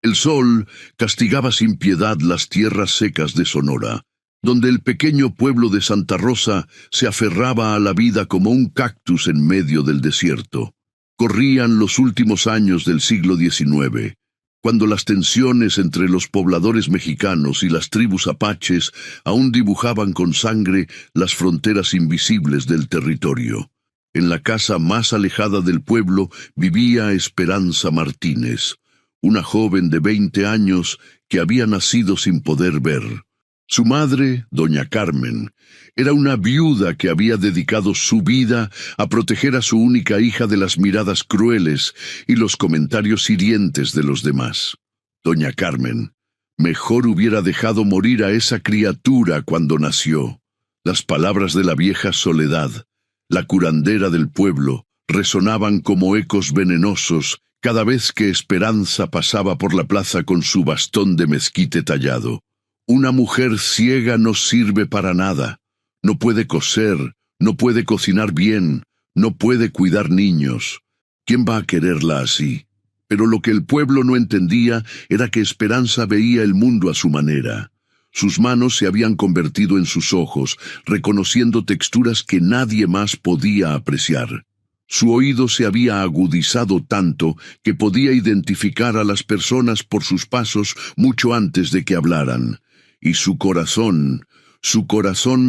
El sol castigaba sin piedad las tierras secas de Sonora, donde el pequeño pueblo de Santa Rosa se aferraba a la vida como un cactus en medio del desierto. Corrían los últimos años del siglo XIX, cuando las tensiones entre los pobladores mexicanos y las tribus apaches aún dibujaban con sangre las fronteras invisibles del territorio. En la casa más alejada del pueblo vivía Esperanza Martínez, una joven de 20 años que había nacido sin poder ver. Su madre, doña Carmen, era una viuda que había dedicado su vida a proteger a su única hija de las miradas crueles y los comentarios hirientes de los demás. Doña Carmen, mejor hubiera dejado morir a esa criatura cuando nació. Las palabras de la vieja Soledad, la curandera del pueblo, resonaban como ecos venenosos cada vez que Esperanza pasaba por la plaza con su bastón de mezquite tallado. Una mujer ciega no sirve para nada. No puede coser, no puede cocinar bien, no puede cuidar niños. ¿Quién va a quererla así? Pero lo que el pueblo no entendía era que Esperanza veía el mundo a su manera. Sus manos se habían convertido en sus ojos, reconociendo texturas que nadie más podía apreciar. Su oído se había agudizado tanto que podía identificar a las personas por sus pasos mucho antes de que hablaran. Y su corazón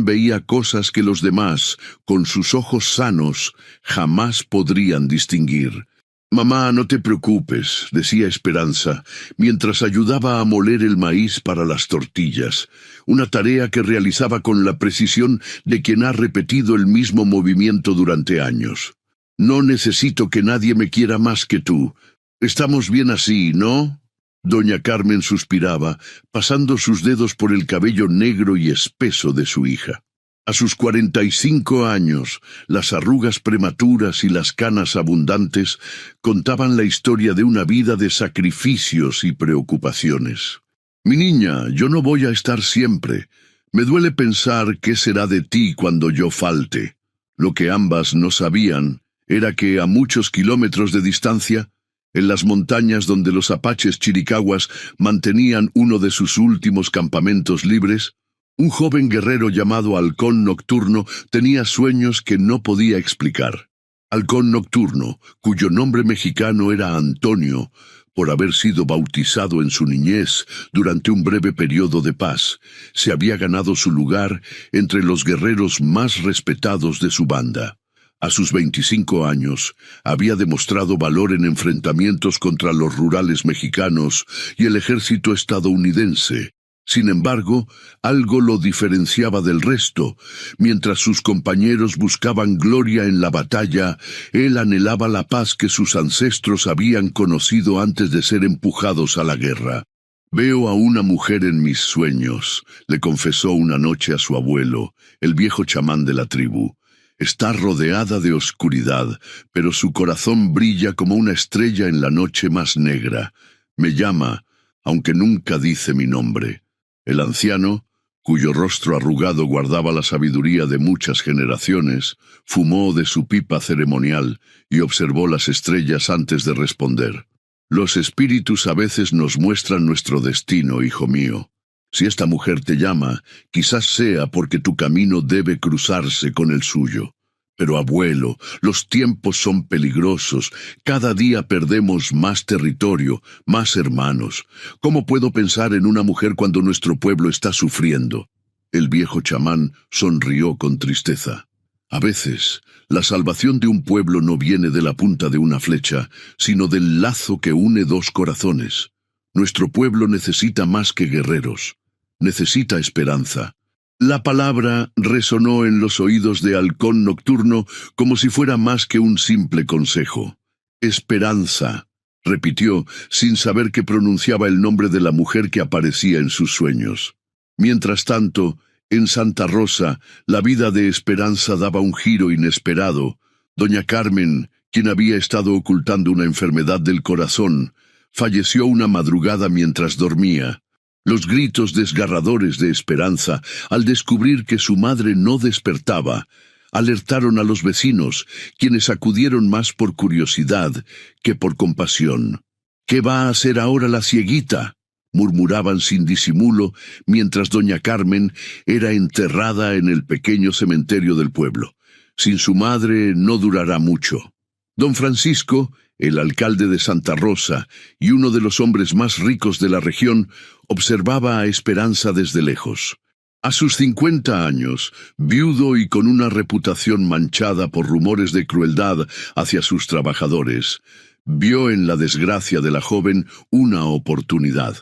veía cosas que los demás, con sus ojos sanos, jamás podrían distinguir. «Mamá, no te preocupes», decía Esperanza, mientras ayudaba a moler el maíz para las tortillas, una tarea que realizaba con la precisión de quien ha repetido el mismo movimiento durante años. «No necesito que nadie me quiera más que tú. Estamos bien así, ¿no?» Doña Carmen suspiraba, pasando sus dedos por el cabello negro y espeso de su hija. A sus 45 años, las arrugas prematuras y las canas abundantes contaban la historia de una vida de sacrificios y preocupaciones. «Mi niña, yo no voy a estar siempre. Me duele pensar qué será de ti cuando yo falte». Lo que ambas no sabían era que a muchos kilómetros de distancia, en las montañas donde los apaches chiricahuas mantenían uno de sus últimos campamentos libres, un joven guerrero llamado Halcón Nocturno tenía sueños que no podía explicar. Halcón Nocturno, cuyo nombre mexicano era Antonio, por haber sido bautizado en su niñez durante un breve periodo de paz, se había ganado su lugar entre los guerreros más respetados de su banda. A sus 25 años, había demostrado valor en enfrentamientos contra los rurales mexicanos y el ejército estadounidense. Sin embargo, algo lo diferenciaba del resto. Mientras sus compañeros buscaban gloria en la batalla, él anhelaba la paz que sus ancestros habían conocido antes de ser empujados a la guerra. «Veo a una mujer en mis sueños», le confesó una noche a su abuelo, el viejo chamán de la tribu. «Está rodeada de oscuridad, pero su corazón brilla como una estrella en la noche más negra. Me llama, aunque nunca dice mi nombre». El anciano, cuyo rostro arrugado guardaba la sabiduría de muchas generaciones, fumó de su pipa ceremonial y observó las estrellas antes de responder. «Los espíritus a veces nos muestran nuestro destino, hijo mío. Si esta mujer te llama, quizás sea porque tu camino debe cruzarse con el suyo. Pero abuelo, los tiempos son peligrosos. Cada día perdemos más territorio, más hermanos. ¿Cómo puedo pensar en una mujer cuando nuestro pueblo está sufriendo?» El viejo chamán sonrió con tristeza. «A veces, la salvación de un pueblo no viene de la punta de una flecha, sino del lazo que une dos corazones. Nuestro pueblo necesita más que guerreros. Necesita esperanza». La palabra resonó en los oídos de Halcón Nocturno como si fuera más que un simple consejo. «Esperanza», repitió, sin saber que pronunciaba el nombre de la mujer que aparecía en sus sueños. Mientras tanto, en Santa Rosa, la vida de Esperanza daba un giro inesperado. Doña Carmen, quien había estado ocultando una enfermedad del corazón, falleció una madrugada mientras dormía. Los gritos desgarradores de Esperanza, al descubrir que su madre no despertaba, alertaron a los vecinos, quienes acudieron más por curiosidad que por compasión. ¿Qué va a hacer ahora la cieguita?, murmuraban sin disimulo mientras doña Carmen era enterrada en el pequeño cementerio del pueblo. Sin su madre no durará mucho. Don Francisco, el alcalde de Santa Rosa y uno de los hombres más ricos de la región, observaba a Esperanza desde lejos. A sus 50 años, viudo y con una reputación manchada por rumores de crueldad hacia sus trabajadores, vio en la desgracia de la joven una oportunidad.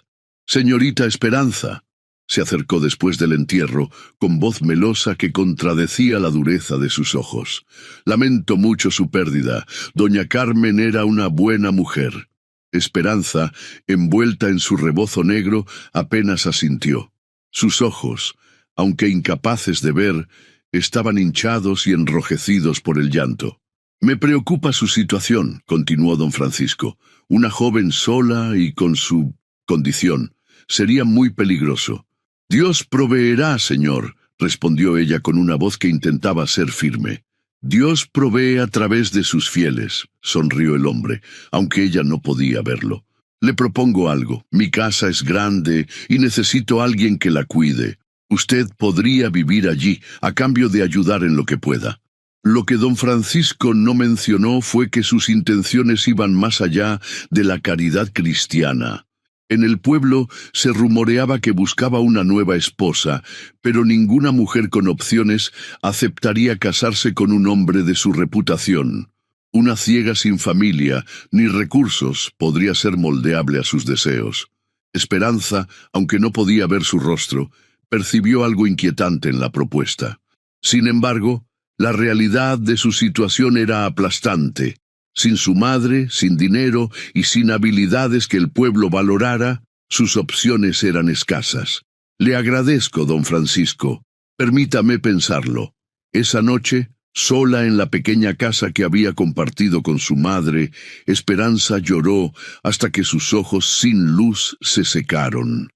«Señorita Esperanza», se acercó después del entierro, con voz melosa que contradecía la dureza de sus ojos. «Lamento mucho su pérdida. Doña Carmen era una buena mujer». Esperanza, envuelta en su rebozo negro, apenas asintió. Sus ojos, aunque incapaces de ver, estaban hinchados y enrojecidos por el llanto. «Me preocupa su situación», continuó don Francisco. «Una joven sola y con su condición. Sería muy peligroso». «Dios proveerá, señor», respondió ella con una voz que intentaba ser firme. «Dios provee a través de sus fieles», sonrió el hombre, aunque ella no podía verlo. «Le propongo algo. Mi casa es grande y necesito a alguien que la cuide. Usted podría vivir allí, a cambio de ayudar en lo que pueda». Lo que don Francisco no mencionó fue que sus intenciones iban más allá de la caridad cristiana. En el pueblo se rumoreaba que buscaba una nueva esposa, pero ninguna mujer con opciones aceptaría casarse con un hombre de su reputación. Una ciega sin familia ni recursos podría ser moldeable a sus deseos. Esperanza, aunque no podía ver su rostro, percibió algo inquietante en la propuesta. Sin embargo, la realidad de su situación era aplastante. Sin su madre, sin dinero y sin habilidades que el pueblo valorara, sus opciones eran escasas. «Le agradezco, don Francisco. Permítame pensarlo». Esa noche, sola en la pequeña casa que había compartido con su madre, Esperanza lloró hasta que sus ojos sin luz se secaron.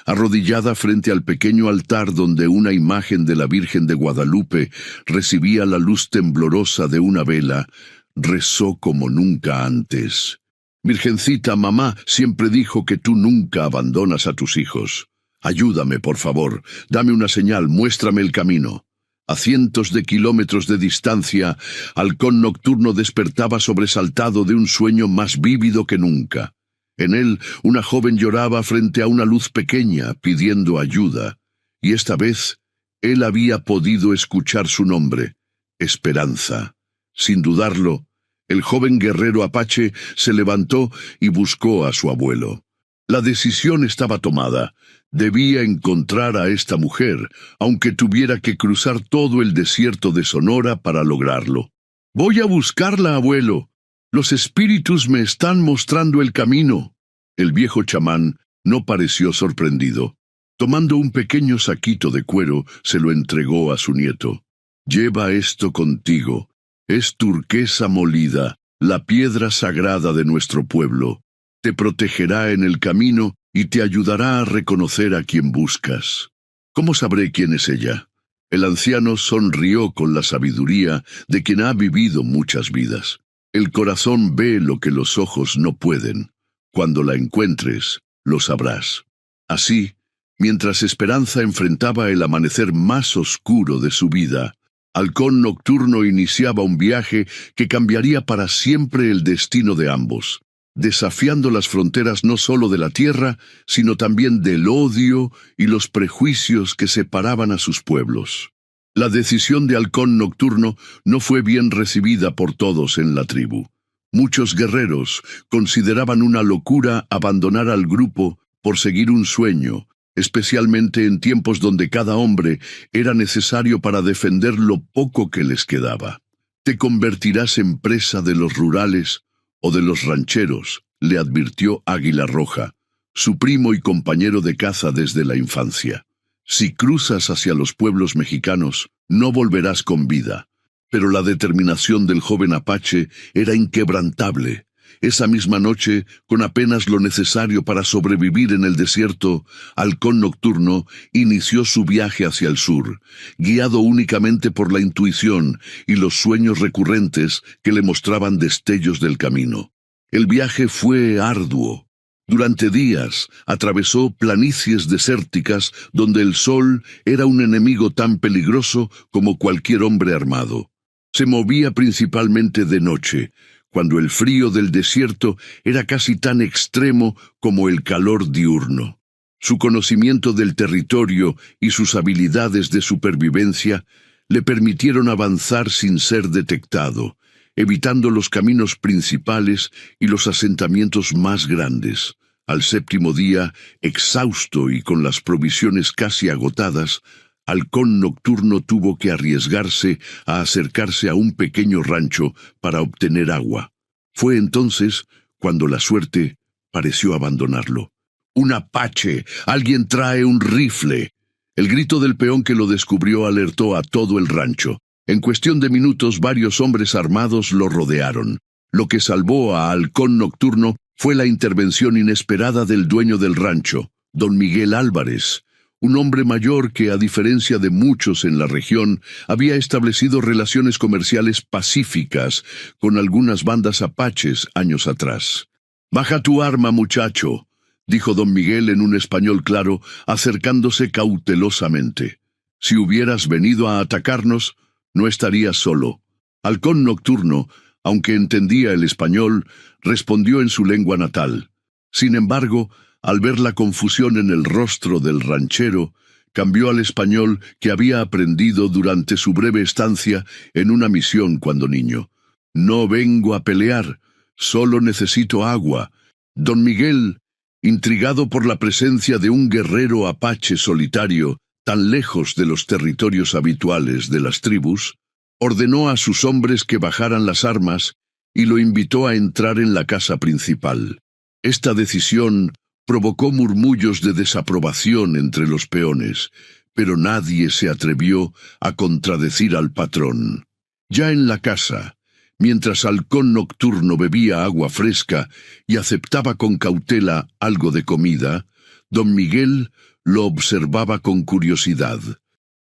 Arrodillada frente al pequeño altar donde una imagen de la Virgen de Guadalupe recibía la luz temblorosa de una vela, rezó como nunca antes. «Virgencita, mamá siempre dijo que tú nunca abandonas a tus hijos. Ayúdame, por favor, dame una señal, muéstrame el camino». A cientos de kilómetros de distancia, Halcón Nocturno despertaba sobresaltado de un sueño más vívido que nunca. En él, una joven lloraba frente a una luz pequeña, pidiendo ayuda, y esta vez, él había podido escuchar su nombre, Esperanza. Sin dudarlo, el joven guerrero apache se levantó y buscó a su abuelo. La decisión estaba tomada. Debía encontrar a esta mujer, aunque tuviera que cruzar todo el desierto de Sonora para lograrlo. «Voy a buscarla, abuelo. Los espíritus me están mostrando el camino». El viejo chamán no pareció sorprendido. Tomando un pequeño saquito de cuero, se lo entregó a su nieto. «Lleva esto contigo. Es turquesa molida, la piedra sagrada de nuestro pueblo. Te protegerá en el camino y te ayudará a reconocer a quien buscas». «¿Cómo sabré quién es ella?». El anciano sonrió con la sabiduría de quien ha vivido muchas vidas. «El corazón ve lo que los ojos no pueden. Cuando la encuentres, lo sabrás». Así, mientras Esperanza enfrentaba el amanecer más oscuro de su vida, Halcón Nocturno iniciaba un viaje que cambiaría para siempre el destino de ambos, desafiando las fronteras no solo de la tierra, sino también del odio y los prejuicios que separaban a sus pueblos. La decisión de Halcón Nocturno no fue bien recibida por todos en la tribu. Muchos guerreros consideraban una locura abandonar al grupo por seguir un sueño, especialmente en tiempos donde cada hombre era necesario para defender lo poco que les quedaba. «Te convertirás en presa de los rurales o de los rancheros», le advirtió Águila Roja, su primo y compañero de caza desde la infancia. «Si cruzas hacia los pueblos mexicanos, no volverás con vida». Pero la determinación del joven apache era inquebrantable. Esa misma noche, con apenas lo necesario para sobrevivir en el desierto, Halcón Nocturno inició su viaje hacia el sur, guiado únicamente por la intuición y los sueños recurrentes que le mostraban destellos del camino. El viaje fue arduo. Durante días atravesó planicies desérticas donde el sol era un enemigo tan peligroso como cualquier hombre armado. Se movía principalmente de noche, cuando el frío del desierto era casi tan extremo como el calor diurno. Su conocimiento del territorio y sus habilidades de supervivencia le permitieron avanzar sin ser detectado, evitando los caminos principales y los asentamientos más grandes. Al séptimo día, exhausto y con las provisiones casi agotadas, Halcón Nocturno tuvo que arriesgarse a acercarse a un pequeño rancho para obtener agua. Fue entonces cuando la suerte pareció abandonarlo. ¡Un apache! ¡Alguien trae un rifle! El grito del peón que lo descubrió alertó a todo el rancho. En cuestión de minutos, varios hombres armados lo rodearon. Lo que salvó a Halcón Nocturno fue la intervención inesperada del dueño del rancho, don Miguel Álvarez, un hombre mayor que, a diferencia de muchos en la región, había establecido relaciones comerciales pacíficas con algunas bandas apaches años atrás. «Baja tu arma, muchacho», dijo don Miguel en un español claro, acercándose cautelosamente. «Si hubieras venido a atacarnos, no estarías solo». Halcón Nocturno, aunque entendía el español, respondió en su lengua natal. Sin embargo, al ver la confusión en el rostro del ranchero, cambió al español que había aprendido durante su breve estancia en una misión cuando niño. «No vengo a pelear, solo necesito agua». Don Miguel, intrigado por la presencia de un guerrero apache solitario, tan lejos de los territorios habituales de las tribus, ordenó a sus hombres que bajaran las armas y lo invitó a entrar en la casa principal. Esta decisión provocó murmullos de desaprobación entre los peones, pero nadie se atrevió a contradecir al patrón. Ya en la casa, mientras Halcón Nocturno bebía agua fresca y aceptaba con cautela algo de comida, don Miguel lo observaba con curiosidad.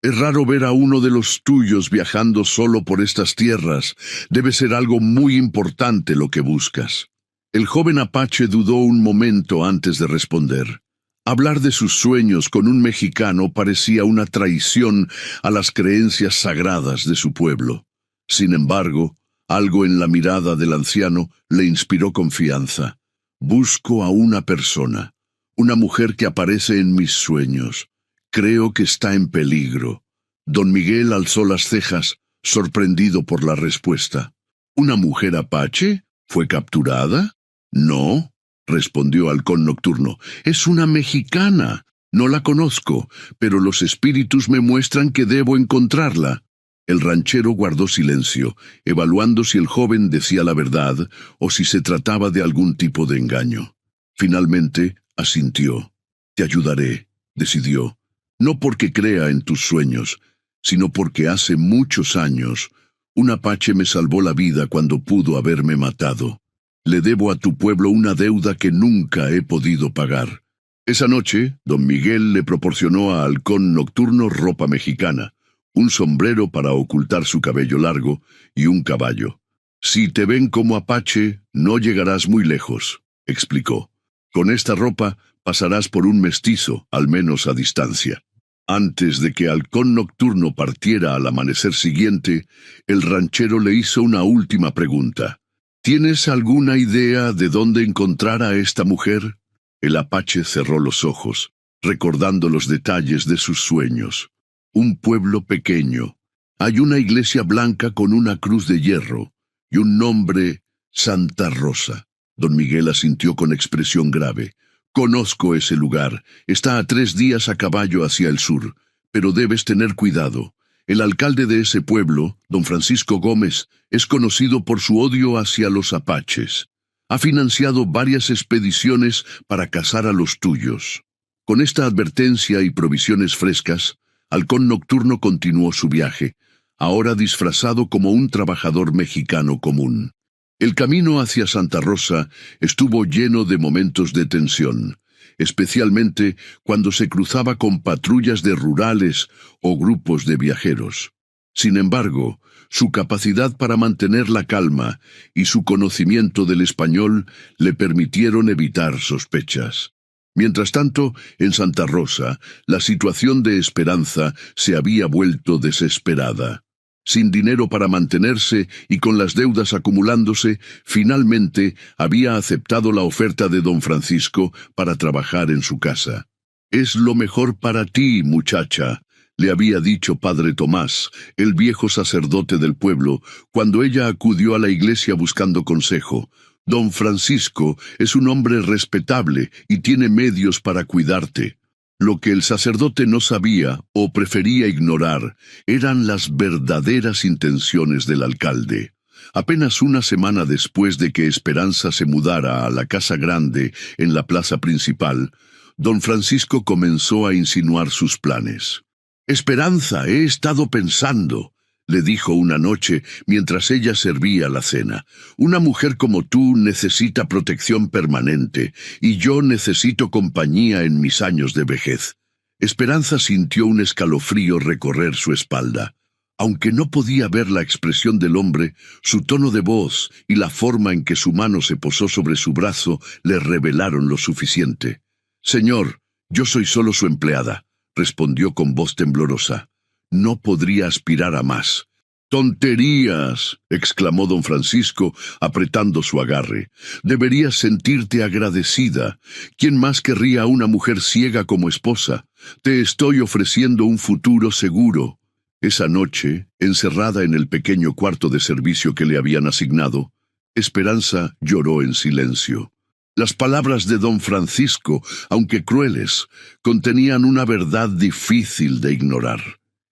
«Es raro ver a uno de los tuyos viajando solo por estas tierras. Debe ser algo muy importante lo que buscas». El joven apache dudó un momento antes de responder. Hablar de sus sueños con un mexicano parecía una traición a las creencias sagradas de su pueblo. Sin embargo, algo en la mirada del anciano le inspiró confianza. «Busco a una persona, una mujer que aparece en mis sueños. Creo que está en peligro». Don Miguel alzó las cejas, sorprendido por la respuesta. «¿Una mujer apache? ¿Fue capturada?» «No», respondió Halcón Nocturno, «es una mexicana. No la conozco, pero los espíritus me muestran que debo encontrarla». El ranchero guardó silencio, evaluando si el joven decía la verdad o si se trataba de algún tipo de engaño. Finalmente, asintió. «Te ayudaré», decidió, «no porque crea en tus sueños, sino porque hace muchos años un apache me salvó la vida cuando pudo haberme matado. Le debo a tu pueblo una deuda que nunca he podido pagar». Esa noche, don Miguel le proporcionó a Halcón Nocturno ropa mexicana, un sombrero para ocultar su cabello largo y un caballo. «Si te ven como apache, no llegarás muy lejos», explicó. «Con esta ropa pasarás por un mestizo, al menos a distancia». Antes de que Halcón Nocturno partiera al amanecer siguiente, el ranchero le hizo una última pregunta. «¿Tienes alguna idea de dónde encontrar a esta mujer?» El apache cerró los ojos, recordando los detalles de sus sueños. «Un pueblo pequeño. Hay una iglesia blanca con una cruz de hierro y un nombre, Santa Rosa». Don Miguel asintió con expresión grave. «Conozco ese lugar. Está a 3 días a caballo hacia el sur, pero debes tener cuidado. El alcalde de ese pueblo, don Francisco Gómez, es conocido por su odio hacia los apaches. Ha financiado varias expediciones para cazar a los tuyos». Con esta advertencia y provisiones frescas, Halcón Nocturno continuó su viaje, ahora disfrazado como un trabajador mexicano común. El camino hacia Santa Rosa estuvo lleno de momentos de tensión, especialmente cuando se cruzaba con patrullas de rurales o grupos de viajeros. Sin embargo, su capacidad para mantener la calma y su conocimiento del español le permitieron evitar sospechas. Mientras tanto, en Santa Rosa, la situación de Esperanza se había vuelto desesperada. Sin dinero para mantenerse y con las deudas acumulándose, finalmente había aceptado la oferta de don Francisco para trabajar en su casa. «Es lo mejor para ti, muchacha», le había dicho padre Tomás, el viejo sacerdote del pueblo, cuando ella acudió a la iglesia buscando consejo. «Don Francisco es un hombre respetable y tiene medios para cuidarte». Lo que el sacerdote no sabía o prefería ignorar eran las verdaderas intenciones del alcalde. Apenas una semana después de que Esperanza se mudara a la casa grande en la plaza principal, don Francisco comenzó a insinuar sus planes. «Esperanza, he estado pensando», le dijo una noche mientras ella servía la cena. «Una mujer como tú necesita protección permanente, y yo necesito compañía en mis años de vejez». Esperanza sintió un escalofrío recorrer su espalda. Aunque no podía ver la expresión del hombre, su tono de voz y la forma en que su mano se posó sobre su brazo le revelaron lo suficiente. «Señor, yo soy solo su empleada», respondió con voz temblorosa. «No podría aspirar a más». «¡Tonterías!», exclamó don Francisco, apretando su agarre. «Deberías sentirte agradecida. ¿Quién más querría a una mujer ciega como esposa? Te estoy ofreciendo un futuro seguro». Esa noche, encerrada en el pequeño cuarto de servicio que le habían asignado, Esperanza lloró en silencio. Las palabras de don Francisco, aunque crueles, contenían una verdad difícil de ignorar.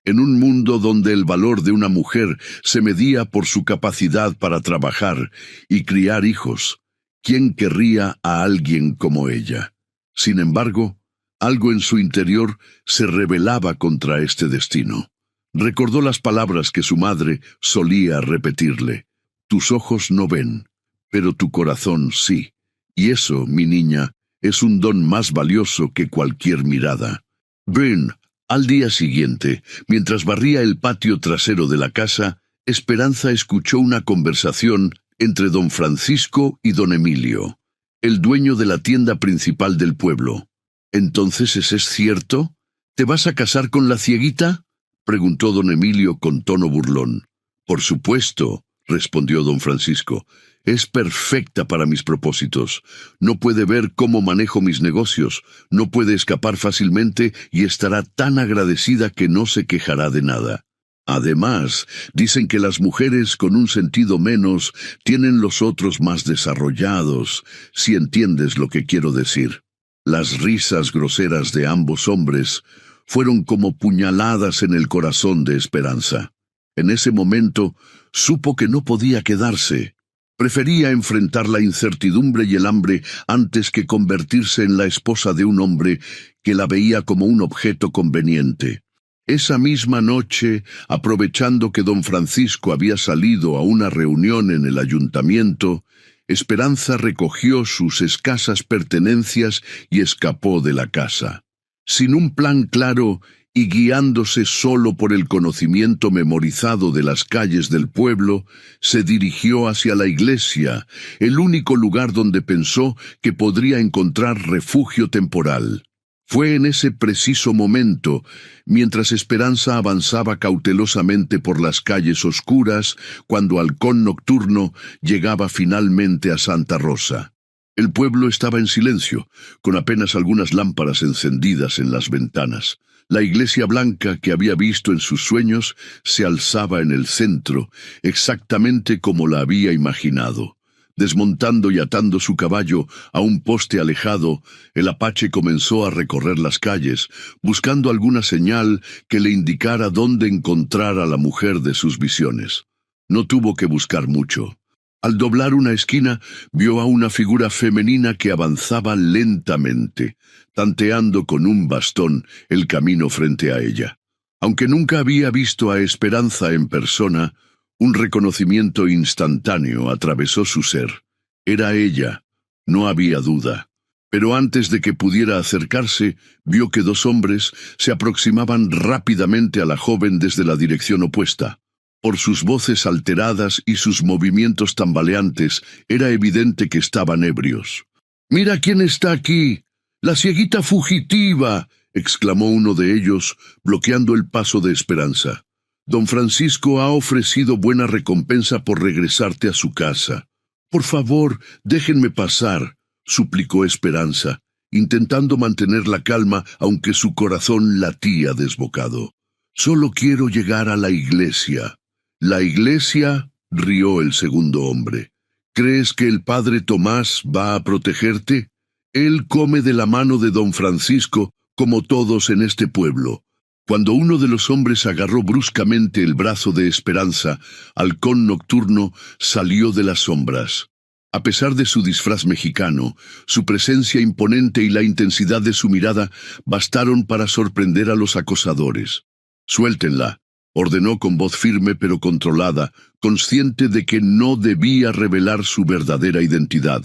En un mundo donde el valor de una mujer se medía por su capacidad para trabajar y criar hijos, ¿quién querría a alguien como ella? Sin embargo, algo en su interior se rebelaba contra este destino. Recordó las palabras que su madre solía repetirle: «Tus ojos no ven, pero tu corazón sí. Y eso, mi niña, es un don más valioso que cualquier mirada». «Ven». Al día siguiente, mientras barría el patio trasero de la casa, Esperanza escuchó una conversación entre don Francisco y don Emilio, el dueño de la tienda principal del pueblo. «¿Entonces es cierto? ¿Te vas a casar con la cieguita?», preguntó don Emilio con tono burlón. «Por supuesto», respondió don Francisco. «Es perfecta para mis propósitos. No puede ver cómo manejo mis negocios, no puede escapar fácilmente y estará tan agradecida que no se quejará de nada. Además, dicen que las mujeres con un sentido menos tienen los otros más desarrollados, si entiendes lo que quiero decir». Las risas groseras de ambos hombres fueron como puñaladas en el corazón de Esperanza. En ese momento, supo que no podía quedarse. Prefería enfrentar la incertidumbre y el hambre antes que convertirse en la esposa de un hombre que la veía como un objeto conveniente. Esa misma noche, aprovechando que don Francisco había salido a una reunión en el ayuntamiento, Esperanza recogió sus escasas pertenencias y escapó de la casa. Sin un plan claro y guiándose solo por el conocimiento memorizado de las calles del pueblo, se dirigió hacia la iglesia, el único lugar donde pensó que podría encontrar refugio temporal. Fue en ese preciso momento, mientras Esperanza avanzaba cautelosamente por las calles oscuras, cuando Halcón Nocturno llegaba finalmente a Santa Rosa. El pueblo estaba en silencio, con apenas algunas lámparas encendidas en las ventanas. La iglesia blanca que había visto en sus sueños se alzaba en el centro, exactamente como la había imaginado. Desmontando y atando su caballo a un poste alejado, el apache comenzó a recorrer las calles, buscando alguna señal que le indicara dónde encontrar a la mujer de sus visiones. No tuvo que buscar mucho. Al doblar una esquina, vio a una figura femenina que avanzaba lentamente, tanteando con un bastón el camino frente a ella. Aunque nunca había visto a Esperanza en persona, un reconocimiento instantáneo atravesó su ser. Era ella, no había duda. Pero antes de que pudiera acercarse, vio que dos hombres se aproximaban rápidamente a la joven desde la dirección opuesta. Por sus voces alteradas y sus movimientos tambaleantes, era evidente que estaban ebrios. «¡Mira quién está aquí! ¡La cieguita fugitiva!», exclamó uno de ellos, bloqueando el paso de Esperanza. «Don Francisco ha ofrecido buena recompensa por regresarte a su casa. Por favor, déjenme pasar», suplicó Esperanza, intentando mantener la calma aunque su corazón latía desbocado. «Solo quiero llegar a la iglesia». «¿La iglesia?», rió el segundo hombre. «¿Crees que el padre Tomás va a protegerte? Él come de la mano de don Francisco, como todos en este pueblo». Cuando uno de los hombres agarró bruscamente el brazo de Esperanza, Halcón Nocturno salió de las sombras. A pesar de su disfraz mexicano, su presencia imponente y la intensidad de su mirada bastaron para sorprender a los acosadores. «Suéltenla», ordenó con voz firme pero controlada, consciente de que no debía revelar su verdadera identidad.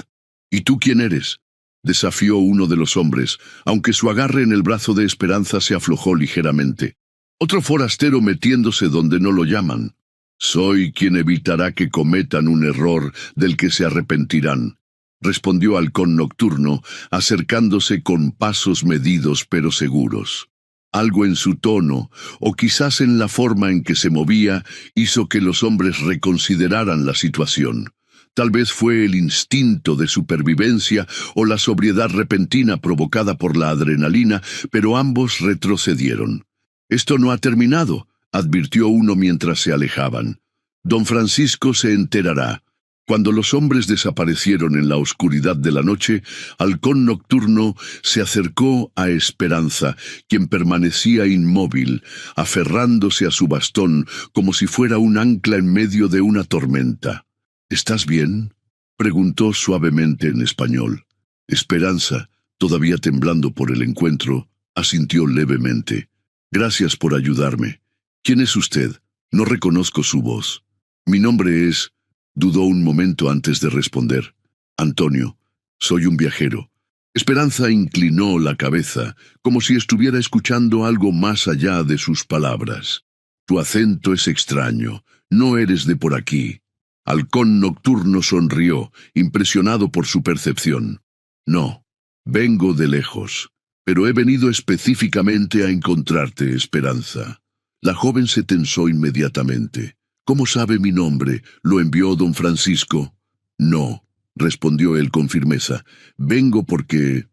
«¿Y tú quién eres?», desafió uno de los hombres, aunque su agarre en el brazo de Esperanza se aflojó ligeramente. «Otro forastero metiéndose donde no lo llaman». «Soy quien evitará que cometan un error del que se arrepentirán», respondió Halcón Nocturno, acercándose con pasos medidos pero seguros. Algo en su tono, o quizás en la forma en que se movía, hizo que los hombres reconsideraran la situación. Tal vez fue el instinto de supervivencia o la sobriedad repentina provocada por la adrenalina, pero ambos retrocedieron. «Esto no ha terminado», advirtió uno mientras se alejaban. «Don Francisco se enterará». Cuando los hombres desaparecieron en la oscuridad de la noche, Halcón Nocturno se acercó a Esperanza, quien permanecía inmóvil, aferrándose a su bastón como si fuera un ancla en medio de una tormenta. «¿Estás bien?», preguntó suavemente en español. Esperanza, todavía temblando por el encuentro, asintió levemente. «Gracias por ayudarme. ¿Quién es usted? No reconozco su voz». «Mi nombre es…», dudó un momento antes de responder. «Antonio, soy un viajero». Esperanza inclinó la cabeza, como si estuviera escuchando algo más allá de sus palabras. «Tu acento es extraño. No eres de por aquí». Halcón Nocturno sonrió, impresionado por su percepción. «No, vengo de lejos, pero he venido específicamente a encontrarte, Esperanza». La joven se tensó inmediatamente. «¿Cómo sabe mi nombre? ¿Lo envió don Francisco?» «No», respondió él con firmeza. «Vengo porque…»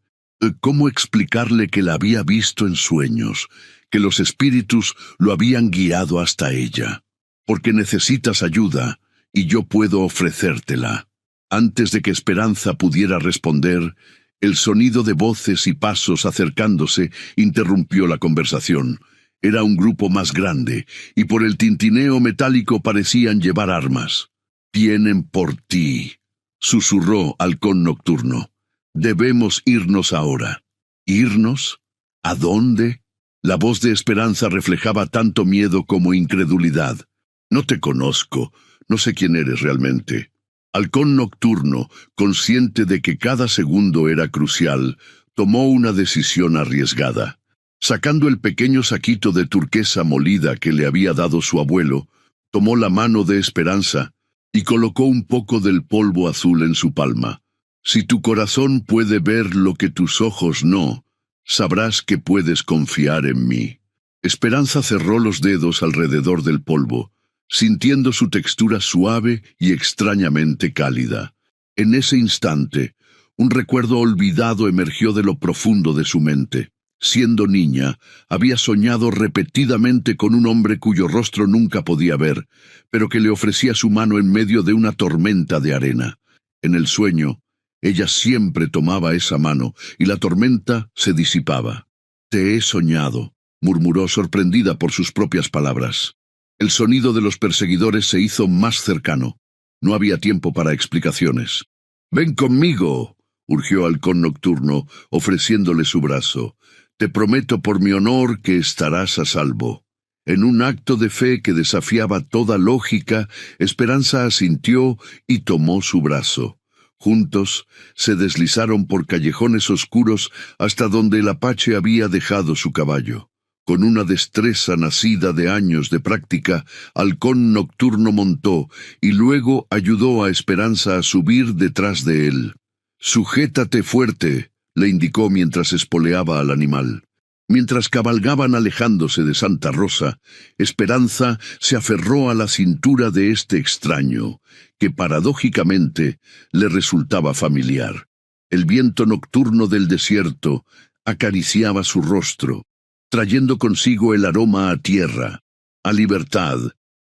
¿Cómo explicarle que la había visto en sueños, que los espíritus lo habían guiado hasta ella? «Porque necesitas ayuda, y yo puedo ofrecértela». Antes de que Esperanza pudiera responder, el sonido de voces y pasos acercándose interrumpió la conversación. Era un grupo más grande, y por el tintineo metálico parecían llevar armas. «Vienen por ti», susurró Halcón Nocturno. «Debemos irnos ahora». «¿Irnos? ¿A dónde?». La voz de Esperanza reflejaba tanto miedo como incredulidad. «No te conozco, no sé quién eres realmente». Halcón Nocturno, consciente de que cada segundo era crucial, tomó una decisión arriesgada. Sacando el pequeño saquito de turquesa molida que le había dado su abuelo, tomó la mano de Esperanza y colocó un poco del polvo azul en su palma. «Si tu corazón puede ver lo que tus ojos no, sabrás que puedes confiar en mí». Esperanza cerró los dedos alrededor del polvo, sintiendo su textura suave y extrañamente cálida. En ese instante, un recuerdo olvidado emergió de lo profundo de su mente. Siendo niña, había soñado repetidamente con un hombre cuyo rostro nunca podía ver, pero que le ofrecía su mano en medio de una tormenta de arena. En el sueño, ella siempre tomaba esa mano, y la tormenta se disipaba. «Te he soñado», murmuró sorprendida por sus propias palabras. El sonido de los perseguidores se hizo más cercano. No había tiempo para explicaciones. «Ven conmigo», urgió Halcón Nocturno, ofreciéndole su brazo. «Te prometo por mi honor que estarás a salvo». En un acto de fe que desafiaba toda lógica, Esperanza asintió y tomó su brazo. Juntos se deslizaron por callejones oscuros hasta donde el apache había dejado su caballo. Con una destreza nacida de años de práctica, Halcón Nocturno montó y luego ayudó a Esperanza a subir detrás de él. «Sujétate fuerte», le indicó mientras espoleaba al animal. Mientras cabalgaban alejándose de Santa Rosa, Esperanza se aferró a la cintura de este extraño, que paradójicamente le resultaba familiar. El viento nocturno del desierto acariciaba su rostro, trayendo consigo el aroma a tierra, a libertad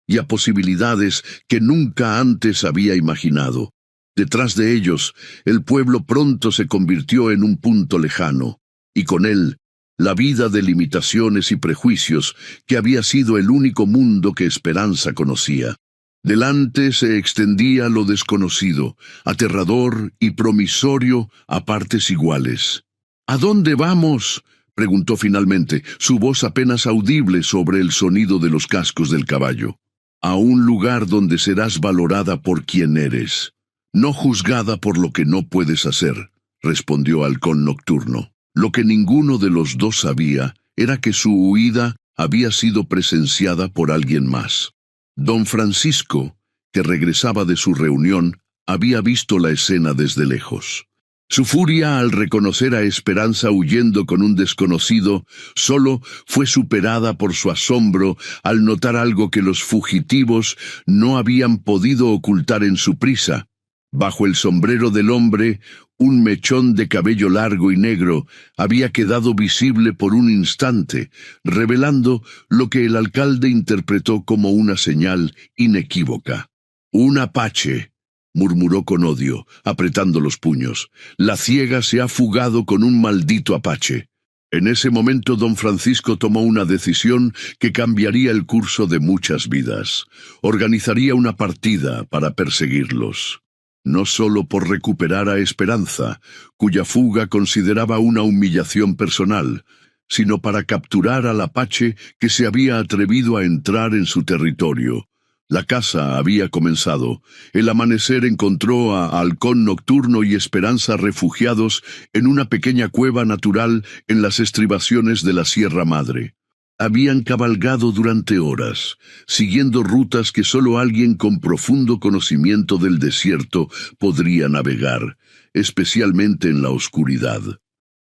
y a posibilidades que nunca antes había imaginado. Detrás de ellos, el pueblo pronto se convirtió en un punto lejano, y con él, la vida de limitaciones y prejuicios que había sido el único mundo que Esperanza conocía. Delante se extendía lo desconocido, aterrador y promisorio a partes iguales. «¿A dónde vamos?», preguntó finalmente, su voz apenas audible sobre el sonido de los cascos del caballo. «A un lugar donde serás valorada por quien eres, no juzgada por lo que no puedes hacer», respondió Halcón Nocturno. Lo que ninguno de los dos sabía era que su huida había sido presenciada por alguien más. Don Francisco, que regresaba de su reunión, había visto la escena desde lejos. Su furia al reconocer a Esperanza huyendo con un desconocido solo fue superada por su asombro al notar algo que los fugitivos no habían podido ocultar en su prisa. Bajo el sombrero del hombre, un mechón de cabello largo y negro había quedado visible por un instante, revelando lo que el alcalde interpretó como una señal inequívoca. «Un apache», murmuró con odio, apretando los puños. «La ciega se ha fugado con un maldito apache». En ese momento don Francisco tomó una decisión que cambiaría el curso de muchas vidas. Organizaría una partida para perseguirlos. No solo por recuperar a Esperanza, cuya fuga consideraba una humillación personal, sino para capturar al apache que se había atrevido a entrar en su territorio. La caza había comenzado. El amanecer encontró a Halcón Nocturno y Esperanza refugiados en una pequeña cueva natural en las estribaciones de la Sierra Madre. Habían cabalgado durante horas, siguiendo rutas que solo alguien con profundo conocimiento del desierto podría navegar, especialmente en la oscuridad.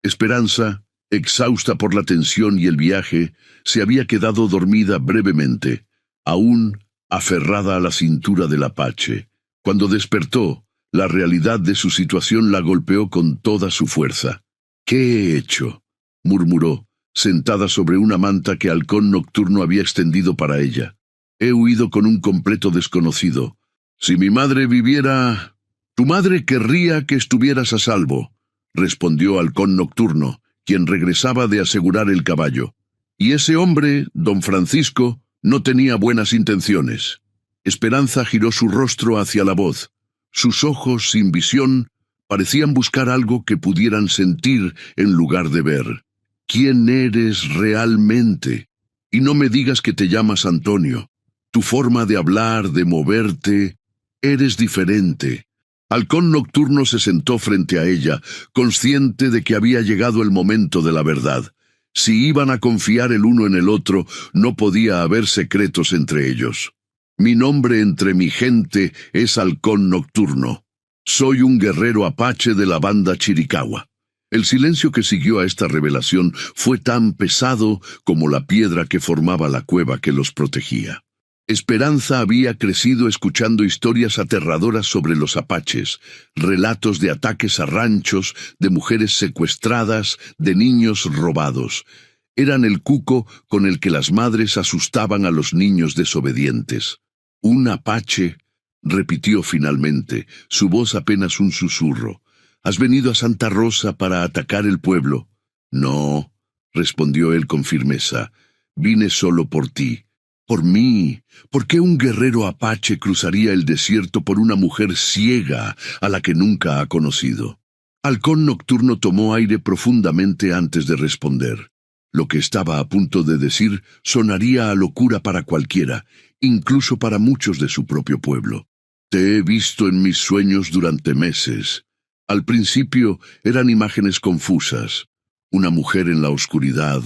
Esperanza, exhausta por la tensión y el viaje, se había quedado dormida brevemente, aún aferrada a la cintura del apache. Cuando despertó, la realidad de su situación la golpeó con toda su fuerza. «¿Qué he hecho?», murmuró, sentada sobre una manta que Halcón Nocturno había extendido para ella. «He huido con un completo desconocido. Si mi madre viviera... Tu madre querría que estuvieras a salvo», respondió Halcón Nocturno, quien regresaba de asegurar el caballo. «Y ese hombre, don Francisco, no tenía buenas intenciones». Esperanza giró su rostro hacia la voz. Sus ojos, sin visión, parecían buscar algo que pudieran sentir en lugar de ver. «¿Quién eres realmente? Y no me digas que te llamas Antonio. Tu forma de hablar, de moverte, eres diferente». Halcón Nocturno se sentó frente a ella, consciente de que había llegado el momento de la verdad. Si iban a confiar el uno en el otro, no podía haber secretos entre ellos. «Mi nombre entre mi gente es Halcón Nocturno. Soy un guerrero apache de la banda Chiricahua». El silencio que siguió a esta revelación fue tan pesado como la piedra que formaba la cueva que los protegía. Esperanza había crecido escuchando historias aterradoras sobre los apaches, relatos de ataques a ranchos, de mujeres secuestradas, de niños robados. Eran el cuco con el que las madres asustaban a los niños desobedientes. «Un apache», repitió finalmente, su voz apenas un susurro. «¿Has venido a Santa Rosa para atacar el pueblo?» «No», respondió él con firmeza. «Vine solo por ti». «¿Por mí? ¿Por qué un guerrero apache cruzaría el desierto por una mujer ciega a la que nunca ha conocido?» Halcón Nocturno tomó aire profundamente antes de responder. Lo que estaba a punto de decir sonaría a locura para cualquiera, incluso para muchos de su propio pueblo. Te he visto en mis sueños durante meses. Al principio eran imágenes confusas. Una mujer en la oscuridad,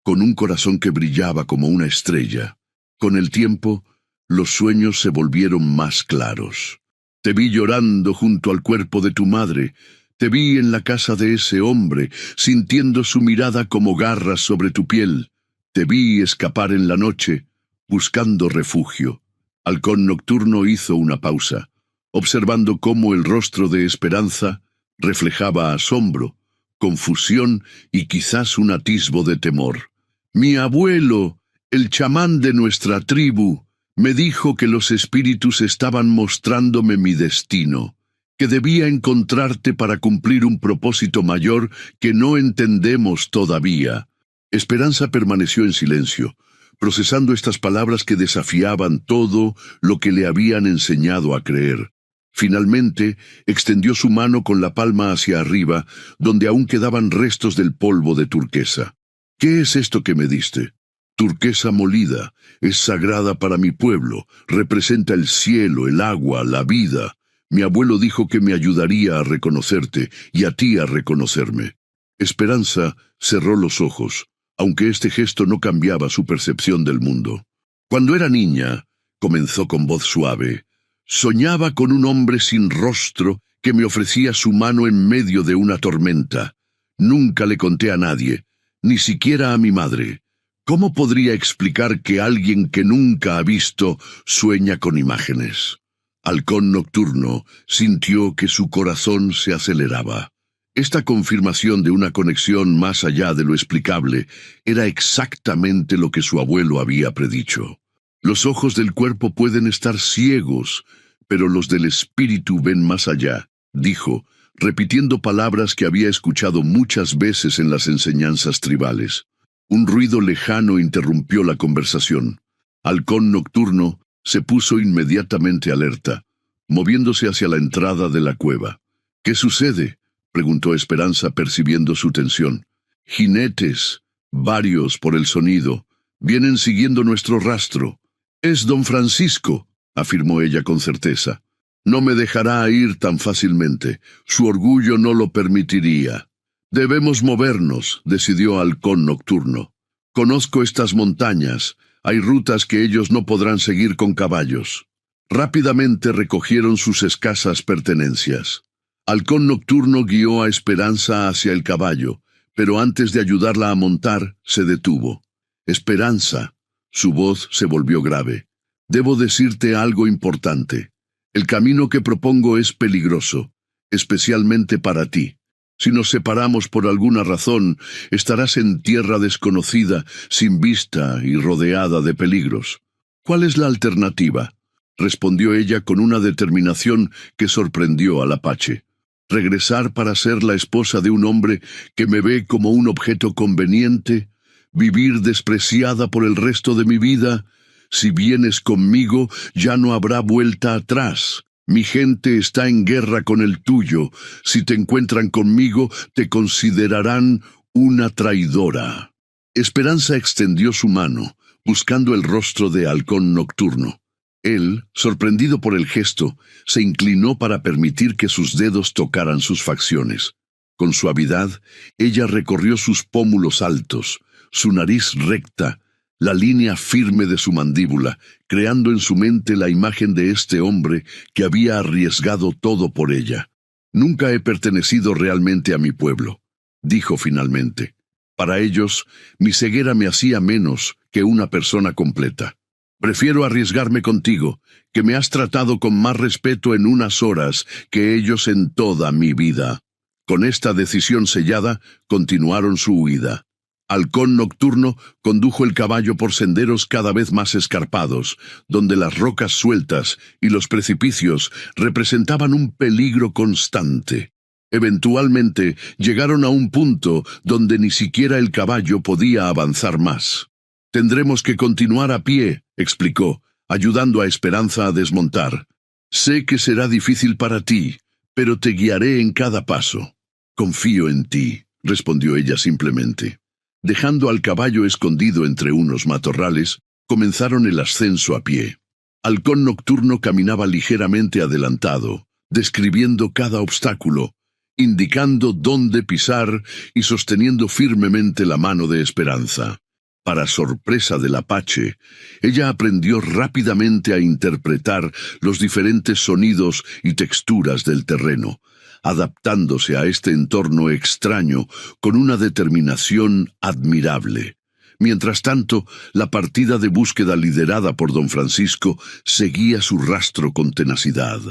con un corazón que brillaba como una estrella. Con el tiempo, los sueños se volvieron más claros. Te vi llorando junto al cuerpo de tu madre. Te vi en la casa de ese hombre, sintiendo su mirada como garras sobre tu piel. Te vi escapar en la noche, buscando refugio. Halcón Nocturno hizo una pausa, observando cómo el rostro de Esperanza reflejaba asombro, confusión y quizás un atisbo de temor. Mi abuelo, el chamán de nuestra tribu, me dijo que los espíritus estaban mostrándome mi destino, que debía encontrarte para cumplir un propósito mayor que no entendemos todavía. Esperanza permaneció en silencio, procesando estas palabras que desafiaban todo lo que le habían enseñado a creer. Finalmente, extendió su mano con la palma hacia arriba, donde aún quedaban restos del polvo de turquesa. ¿Qué es esto que me diste? Turquesa molida, es sagrada para mi pueblo, representa el cielo, el agua, la vida. Mi abuelo dijo que me ayudaría a reconocerte y a ti a reconocerme. Esperanza cerró los ojos, aunque este gesto no cambiaba su percepción del mundo. Cuando era niña, comenzó con voz suave, soñaba con un hombre sin rostro que me ofrecía su mano en medio de una tormenta. Nunca le conté a nadie, ni siquiera a mi madre. ¿Cómo podría explicar que alguien que nunca ha visto sueña con imágenes? Halcón Nocturno sintió que su corazón se aceleraba. Esta confirmación de una conexión más allá de lo explicable era exactamente lo que su abuelo había predicho. Los ojos del cuerpo pueden estar ciegos, pero los del espíritu ven más allá, dijo, repitiendo palabras que había escuchado muchas veces en las enseñanzas tribales. Un ruido lejano interrumpió la conversación. Halcón Nocturno se puso inmediatamente alerta, moviéndose hacia la entrada de la cueva. ¿Qué sucede?, preguntó Esperanza percibiendo su tensión. Jinetes, varios por el sonido, vienen siguiendo nuestro rastro. Es don Francisco, afirmó ella con certeza. No me dejará ir tan fácilmente. Su orgullo no lo permitiría. Debemos movernos, decidió Halcón Nocturno. Conozco estas montañas. Hay rutas que ellos no podrán seguir con caballos. Rápidamente recogieron sus escasas pertenencias. Halcón Nocturno guió a Esperanza hacia el caballo, pero antes de ayudarla a montar, se detuvo. Esperanza, su voz se volvió grave. Debo decirte algo importante. El camino que propongo es peligroso, especialmente para ti. Si nos separamos por alguna razón, estarás en tierra desconocida, sin vista y rodeada de peligros. ¿Cuál es la alternativa?, respondió ella con una determinación que sorprendió al apache. ¿Regresar para ser la esposa de un hombre que me ve como un objeto conveniente? ¿Vivir despreciada por el resto de mi vida? Si vienes conmigo, ya no habrá vuelta atrás. Mi gente está en guerra con el tuyo. Si te encuentran conmigo, te considerarán una traidora. Esperanza extendió su mano, buscando el rostro de Halcón Nocturno. Él, sorprendido por el gesto, se inclinó para permitir que sus dedos tocaran sus facciones. Con suavidad, ella recorrió sus pómulos altos, su nariz recta, la línea firme de su mandíbula, creando en su mente la imagen de este hombre que había arriesgado todo por ella. Nunca he pertenecido realmente a mi pueblo, dijo finalmente. Para ellos, mi ceguera me hacía menos que una persona completa. Prefiero arriesgarme contigo, que me has tratado con más respeto en unas horas que ellos en toda mi vida. Con esta decisión sellada, continuaron su huida. Halcón Nocturno condujo el caballo por senderos cada vez más escarpados, donde las rocas sueltas y los precipicios representaban un peligro constante. Eventualmente llegaron a un punto donde ni siquiera el caballo podía avanzar más. Tendremos que continuar a pie, explicó, ayudando a Esperanza a desmontar. Sé que será difícil para ti, pero te guiaré en cada paso. Confío en ti, respondió ella simplemente. Dejando al caballo escondido entre unos matorrales, comenzaron el ascenso a pie. Halcón Nocturno caminaba ligeramente adelantado, describiendo cada obstáculo, indicando dónde pisar y sosteniendo firmemente la mano de Esperanza. Para sorpresa del Apache, ella aprendió rápidamente a interpretar los diferentes sonidos y texturas del terreno, adaptándose a este entorno extraño con una determinación admirable. Mientras tanto, la partida de búsqueda liderada por don Francisco seguía su rastro con tenacidad.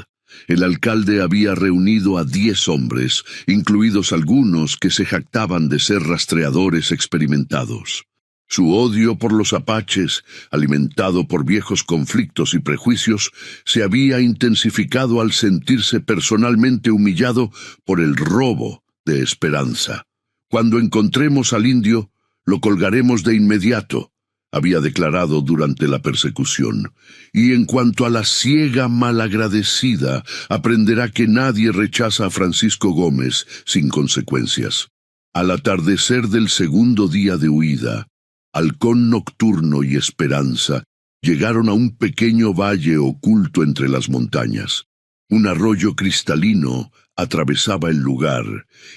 El alcalde había reunido a 10 hombres, incluidos algunos que se jactaban de ser rastreadores experimentados. Su odio por los apaches, alimentado por viejos conflictos y prejuicios, se había intensificado al sentirse personalmente humillado por el robo de Esperanza. Cuando encontremos al indio, lo colgaremos de inmediato, había declarado durante la persecución. Y en cuanto a la ciega malagradecida, aprenderá que nadie rechaza a Francisco Gómez sin consecuencias. Al atardecer del segundo día de huida, Halcón Nocturno y Esperanza llegaron a un pequeño valle oculto entre las montañas. Un arroyo cristalino atravesaba el lugar,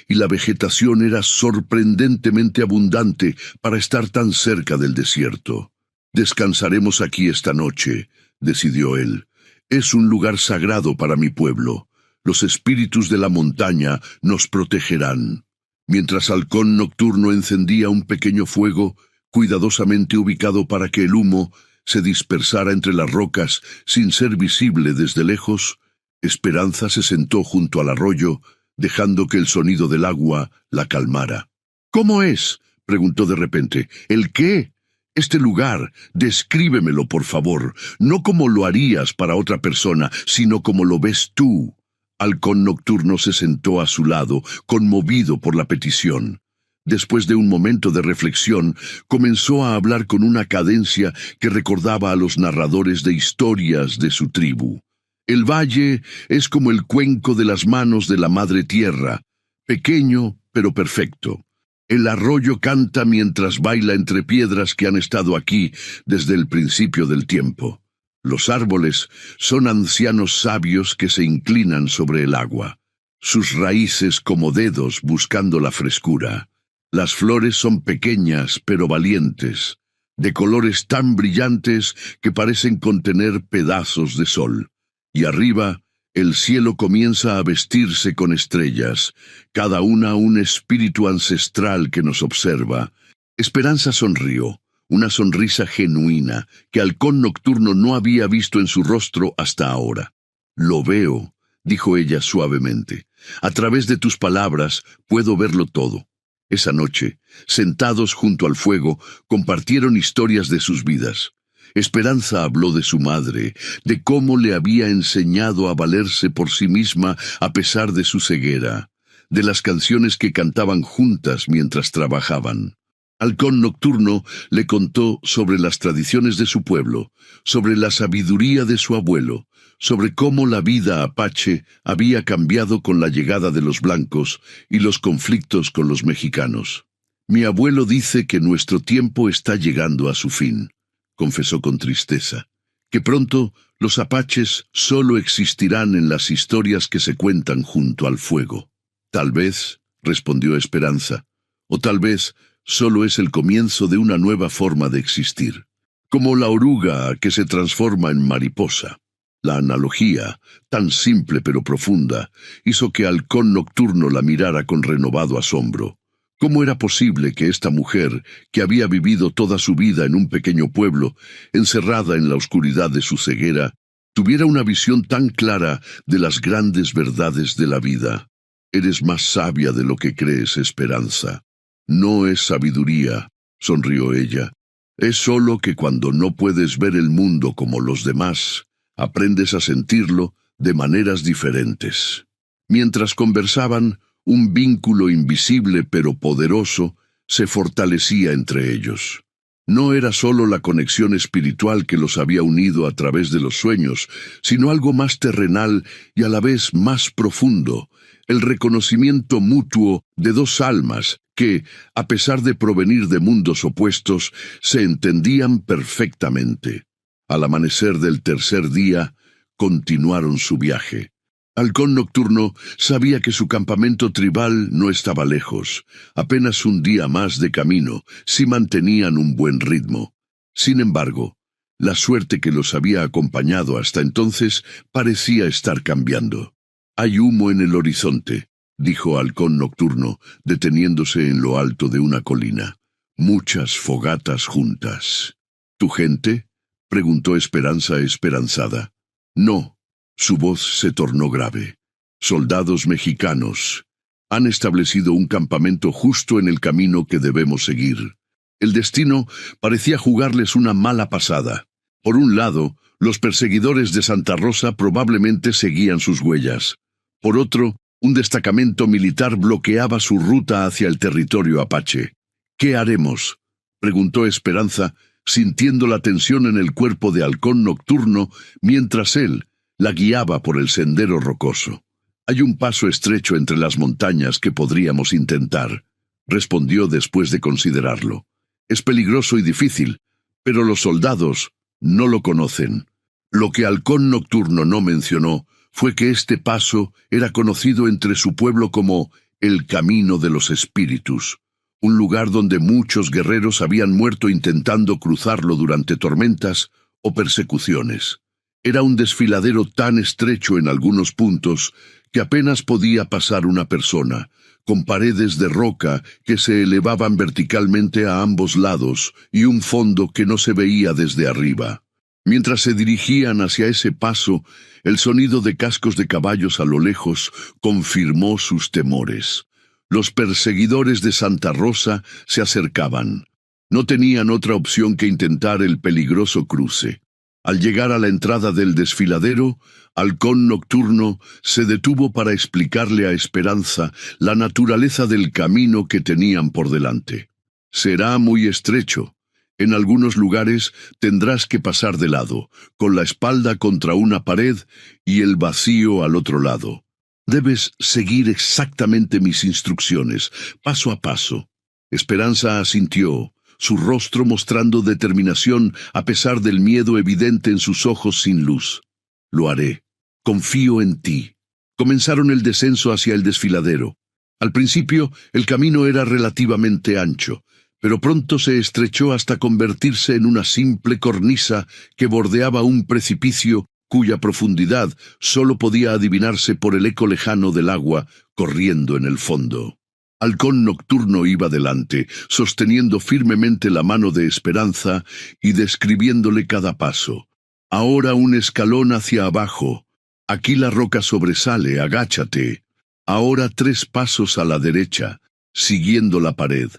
y la vegetación era sorprendentemente abundante para estar tan cerca del desierto. «Descansaremos aquí esta noche», decidió él. «Es un lugar sagrado para mi pueblo. Los espíritus de la montaña nos protegerán». Mientras Halcón Nocturno encendía un pequeño fuego, cuidadosamente ubicado para que el humo se dispersara entre las rocas sin ser visible desde lejos, Esperanza se sentó junto al arroyo, dejando que el sonido del agua la calmara. «¿Cómo es?», preguntó de repente. «¿El qué? Este lugar, descríbemelo, por favor, no como lo harías para otra persona, sino como lo ves tú». Halcón Nocturno se sentó a su lado, conmovido por la petición. Después de un momento de reflexión, comenzó a hablar con una cadencia que recordaba a los narradores de historias de su tribu. «El valle es como el cuenco de las manos de la Madre Tierra, pequeño pero perfecto. El arroyo canta mientras baila entre piedras que han estado aquí desde el principio del tiempo. Los árboles son ancianos sabios que se inclinan sobre el agua, sus raíces como dedos buscando la frescura. Las flores son pequeñas pero valientes, de colores tan brillantes que parecen contener pedazos de sol. Y arriba, el cielo comienza a vestirse con estrellas, cada una un espíritu ancestral que nos observa». Esperanza sonrió, una sonrisa genuina que Halcón Nocturno no había visto en su rostro hasta ahora. «Lo veo», dijo ella suavemente. «A través de tus palabras puedo verlo todo». Esa noche, sentados junto al fuego, compartieron historias de sus vidas. Esperanza habló de su madre, de cómo le había enseñado a valerse por sí misma a pesar de su ceguera, de las canciones que cantaban juntas mientras trabajaban. Halcón Nocturno le contó sobre las tradiciones de su pueblo, sobre la sabiduría de su abuelo, sobre cómo la vida apache había cambiado con la llegada de los blancos y los conflictos con los mexicanos. «Mi abuelo dice que nuestro tiempo está llegando a su fin», confesó con tristeza, «que pronto los apaches solo existirán en las historias que se cuentan junto al fuego». «Tal vez», respondió Esperanza, «o tal vez solo es el comienzo de una nueva forma de existir, como la oruga que se transforma en mariposa». La analogía, tan simple pero profunda, hizo que Halcón Nocturno la mirara con renovado asombro. ¿Cómo era posible que esta mujer, que había vivido toda su vida en un pequeño pueblo, encerrada en la oscuridad de su ceguera, tuviera una visión tan clara de las grandes verdades de la vida? «Eres más sabia de lo que crees, Esperanza». «No es sabiduría», sonrió ella. «Es solo que cuando no puedes ver el mundo como los demás, aprendes a sentirlo de maneras diferentes». Mientras conversaban, un vínculo invisible pero poderoso se fortalecía entre ellos. No era solo la conexión espiritual que los había unido a través de los sueños, sino algo más terrenal y a la vez más profundo, el reconocimiento mutuo de dos almas que, a pesar de provenir de mundos opuestos, se entendían perfectamente. Al amanecer del tercer día, continuaron su viaje. Halcón Nocturno sabía que su campamento tribal no estaba lejos, apenas un día más de camino, si mantenían un buen ritmo. Sin embargo, la suerte que los había acompañado hasta entonces parecía estar cambiando. «Hay humo en el horizonte», dijo Halcón Nocturno, deteniéndose en lo alto de una colina. «Muchas fogatas juntas». «¿Tu gente?», preguntó Esperanza esperanzada. «No». Su voz se tornó grave. «Soldados mexicanos. Han establecido un campamento justo en el camino que debemos seguir». El destino parecía jugarles una mala pasada. Por un lado, los perseguidores de Santa Rosa probablemente seguían sus huellas. Por otro, un destacamento militar bloqueaba su ruta hacia el territorio apache. «¿Qué haremos?», preguntó Esperanza, sintiendo la tensión en el cuerpo de Halcón Nocturno mientras él la guiaba por el sendero rocoso. «Hay un paso estrecho entre las montañas que podríamos intentar», respondió después de considerarlo. «Es peligroso y difícil, pero los soldados no lo conocen». Lo que Halcón Nocturno no mencionó fue que este paso era conocido entre su pueblo como el Camino de los Espíritus, un lugar donde muchos guerreros habían muerto intentando cruzarlo durante tormentas o persecuciones. Era un desfiladero tan estrecho en algunos puntos que apenas podía pasar una persona, con paredes de roca que se elevaban verticalmente a ambos lados y un fondo que no se veía desde arriba. Mientras se dirigían hacia ese paso, el sonido de cascos de caballos a lo lejos confirmó sus temores. Los perseguidores de Santa Rosa se acercaban. No tenían otra opción que intentar el peligroso cruce. Al llegar a la entrada del desfiladero, Halcón Nocturno se detuvo para explicarle a Esperanza la naturaleza del camino que tenían por delante. «Será muy estrecho. En algunos lugares tendrás que pasar de lado, con la espalda contra una pared y el vacío al otro lado. Debes seguir exactamente mis instrucciones, paso a paso». Esperanza asintió, su rostro mostrando determinación a pesar del miedo evidente en sus ojos sin luz. «Lo haré. Confío en ti». Comenzaron el descenso hacia el desfiladero. Al principio, el camino era relativamente ancho, pero pronto se estrechó hasta convertirse en una simple cornisa que bordeaba un precipicio cuya profundidad solo podía adivinarse por el eco lejano del agua corriendo en el fondo. Halcón Nocturno iba delante, sosteniendo firmemente la mano de Esperanza y describiéndole cada paso. «Ahora un escalón hacia abajo. Aquí la roca sobresale, agáchate. Ahora 3 pasos a la derecha, siguiendo la pared».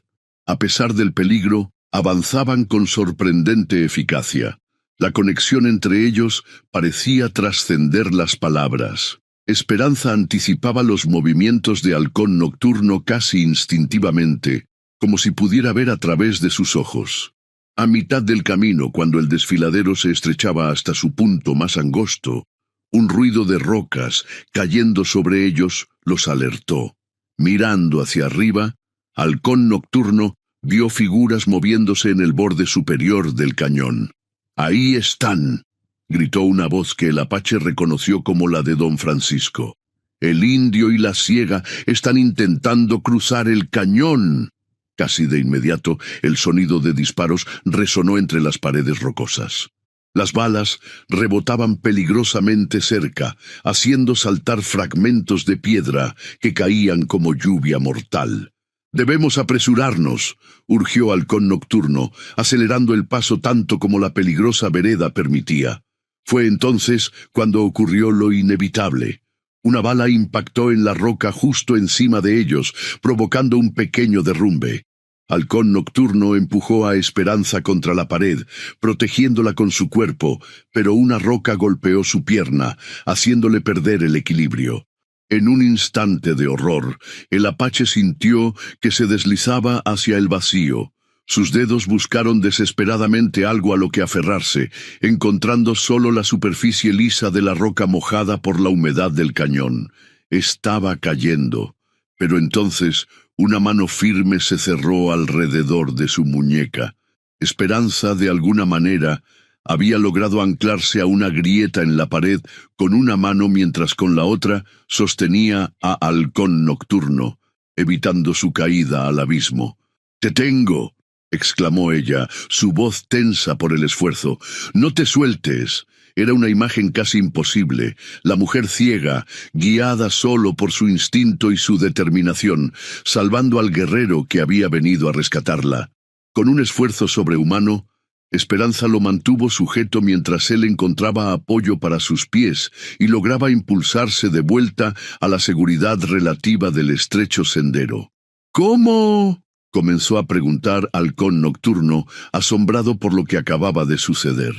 A pesar del peligro, avanzaban con sorprendente eficacia. La conexión entre ellos parecía trascender las palabras. Esperanza anticipaba los movimientos de Halcón Nocturno casi instintivamente, como si pudiera ver a través de sus ojos. A mitad del camino, cuando el desfiladero se estrechaba hasta su punto más angosto, un ruido de rocas cayendo sobre ellos los alertó. Mirando hacia arriba, Halcón Nocturno vio figuras moviéndose en el borde superior del cañón. «Ahí están», gritó una voz que el apache reconoció como la de don Francisco. «El indio y la ciega están intentando cruzar el cañón». Casi de inmediato, el sonido de disparos resonó entre las paredes rocosas. Las balas rebotaban peligrosamente cerca, haciendo saltar fragmentos de piedra que caían como lluvia mortal. «Debemos apresurarnos», urgió Halcón Nocturno, acelerando el paso tanto como la peligrosa vereda permitía. Fue entonces cuando ocurrió lo inevitable. Una bala impactó en la roca justo encima de ellos, provocando un pequeño derrumbe. Halcón Nocturno empujó a Esperanza contra la pared, protegiéndola con su cuerpo, pero una roca golpeó su pierna, haciéndole perder el equilibrio. En un instante de horror, el apache sintió que se deslizaba hacia el vacío. Sus dedos buscaron desesperadamente algo a lo que aferrarse, encontrando solo la superficie lisa de la roca mojada por la humedad del cañón. Estaba cayendo, pero entonces una mano firme se cerró alrededor de su muñeca. Esperanza, de alguna manera, Había logrado anclarse a una grieta en la pared con una mano mientras con la otra sostenía a Halcón Nocturno, evitando su caída al abismo. «¡Te tengo!», exclamó ella, su voz tensa por el esfuerzo. «¡No te sueltes!». Era una imagen casi imposible, la mujer ciega, guiada solo por su instinto y su determinación, salvando al guerrero que había venido a rescatarla. Con un esfuerzo sobrehumano, Esperanza lo mantuvo sujeto mientras él encontraba apoyo para sus pies y lograba impulsarse de vuelta a la seguridad relativa del estrecho sendero. «¿Cómo?», comenzó a preguntar Halcón Nocturno, asombrado por lo que acababa de suceder.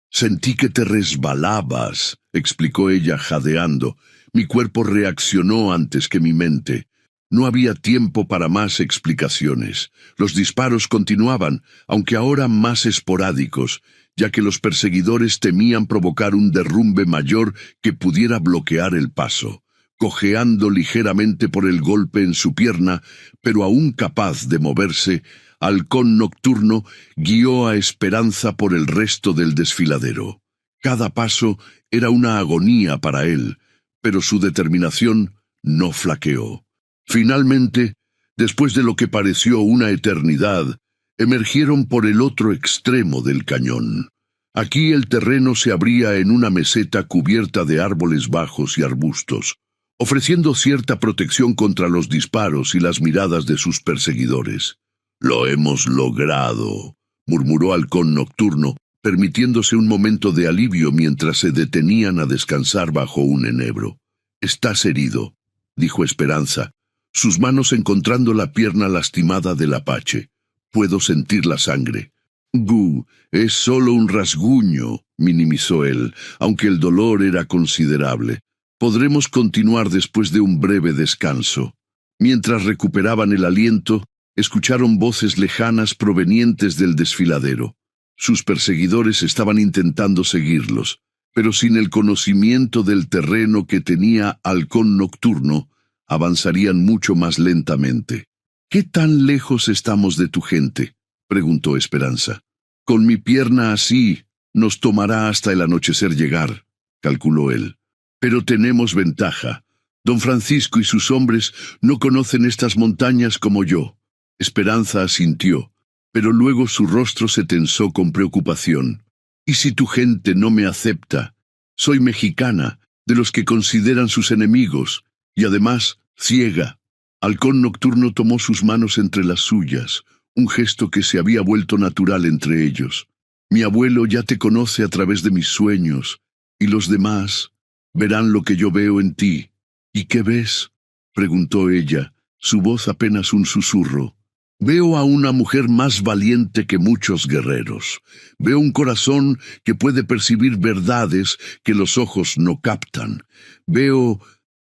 «Sentí que te resbalabas», explicó ella jadeando. «Mi cuerpo reaccionó antes que mi mente». No había tiempo para más explicaciones. Los disparos continuaban, aunque ahora más esporádicos, ya que los perseguidores temían provocar un derrumbe mayor que pudiera bloquear el paso. Cojeando ligeramente por el golpe en su pierna, pero aún capaz de moverse, Halcón Nocturno guió a Esperanza por el resto del desfiladero. Cada paso era una agonía para él, pero su determinación no flaqueó. Finalmente, después de lo que pareció una eternidad, emergieron por el otro extremo del cañón. Aquí el terreno se abría en una meseta cubierta de árboles bajos y arbustos, ofreciendo cierta protección contra los disparos y las miradas de sus perseguidores. «Lo hemos logrado», murmuró Halcón Nocturno, permitiéndose un momento de alivio mientras se detenían a descansar bajo un enebro. «Estás herido», dijo Esperanza, sus manos encontrando la pierna lastimada del apache. «Puedo sentir la sangre». «Gu, es solo un rasguño», minimizó él, aunque el dolor era considerable. «Podremos continuar después de un breve descanso». Mientras recuperaban el aliento, escucharon voces lejanas provenientes del desfiladero. Sus perseguidores estaban intentando seguirlos, pero sin el conocimiento del terreno que tenía Halcón Nocturno, avanzarían mucho más lentamente. «¿Qué tan lejos estamos de tu gente?», preguntó Esperanza. «Con mi pierna así, nos tomará hasta el anochecer llegar», calculó él. «Pero tenemos ventaja. Don Francisco y sus hombres no conocen estas montañas como yo». Esperanza asintió, pero luego su rostro se tensó con preocupación. «¿Y si tu gente no me acepta? Soy mexicana, de los que consideran sus enemigos, y además, ciega». Halcón Nocturno tomó sus manos entre las suyas, un gesto que se había vuelto natural entre ellos. «Mi abuelo ya te conoce a través de mis sueños, y los demás verán lo que yo veo en ti». «¿Y qué ves?», preguntó ella, su voz apenas un susurro. «Veo a una mujer más valiente que muchos guerreros. Veo un corazón que puede percibir verdades que los ojos no captan. Veo...»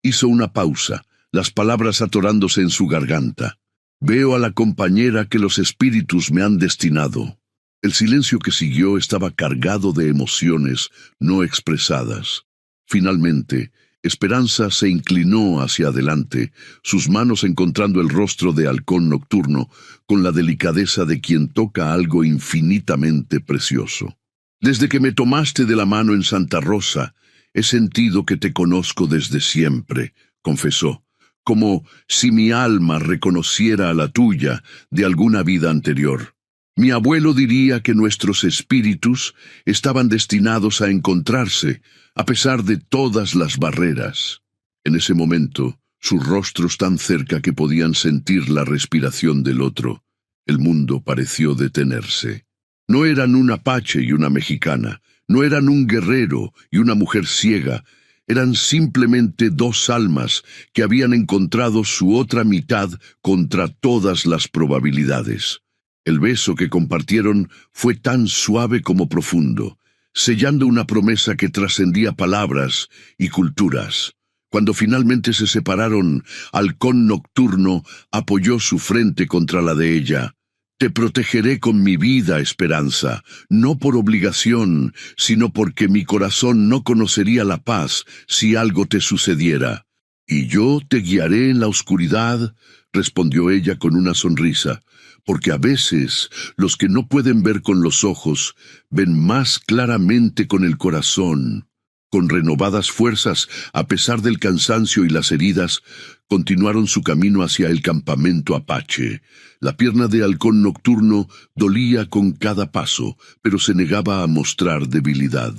Hizo una pausa, las palabras atorándose en su garganta. «Veo a la compañera que los espíritus me han destinado». El silencio que siguió estaba cargado de emociones no expresadas. Finalmente, Esperanza se inclinó hacia adelante, sus manos encontrando el rostro de Halcón Nocturno, con la delicadeza de quien toca algo infinitamente precioso. «Desde que me tomaste de la mano en Santa Rosa, he sentido que te conozco desde siempre», confesó, «como si mi alma reconociera a la tuya de alguna vida anterior. Mi abuelo diría que nuestros espíritus estaban destinados a encontrarse, a pesar de todas las barreras». En ese momento, sus rostros tan cerca que podían sentir la respiración del otro, el mundo pareció detenerse. No eran un apache y una mexicana, no eran un guerrero y una mujer ciega, eran simplemente dos almas que habían encontrado su otra mitad contra todas las probabilidades. El beso que compartieron fue tan suave como profundo, sellando una promesa que trascendía palabras y culturas. Cuando finalmente se separaron, Halcón Nocturno apoyó su frente contra la de ella. «Te protegeré con mi vida, Esperanza, no por obligación, sino porque mi corazón no conocería la paz si algo te sucediera. Y yo te guiaré en la oscuridad», respondió ella con una sonrisa, porque a veces los que no pueden ver con los ojos ven más claramente con el corazón. Con renovadas fuerzas, a pesar del cansancio y las heridas, continuaron su camino hacia el campamento apache. La pierna de Halcón Nocturno dolía con cada paso, pero se negaba a mostrar debilidad.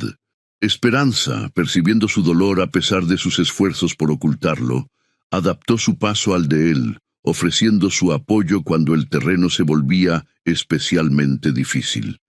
Esperanza, percibiendo su dolor a pesar de sus esfuerzos por ocultarlo, adaptó su paso al de él, ofreciendo su apoyo cuando el terreno se volvía especialmente difícil.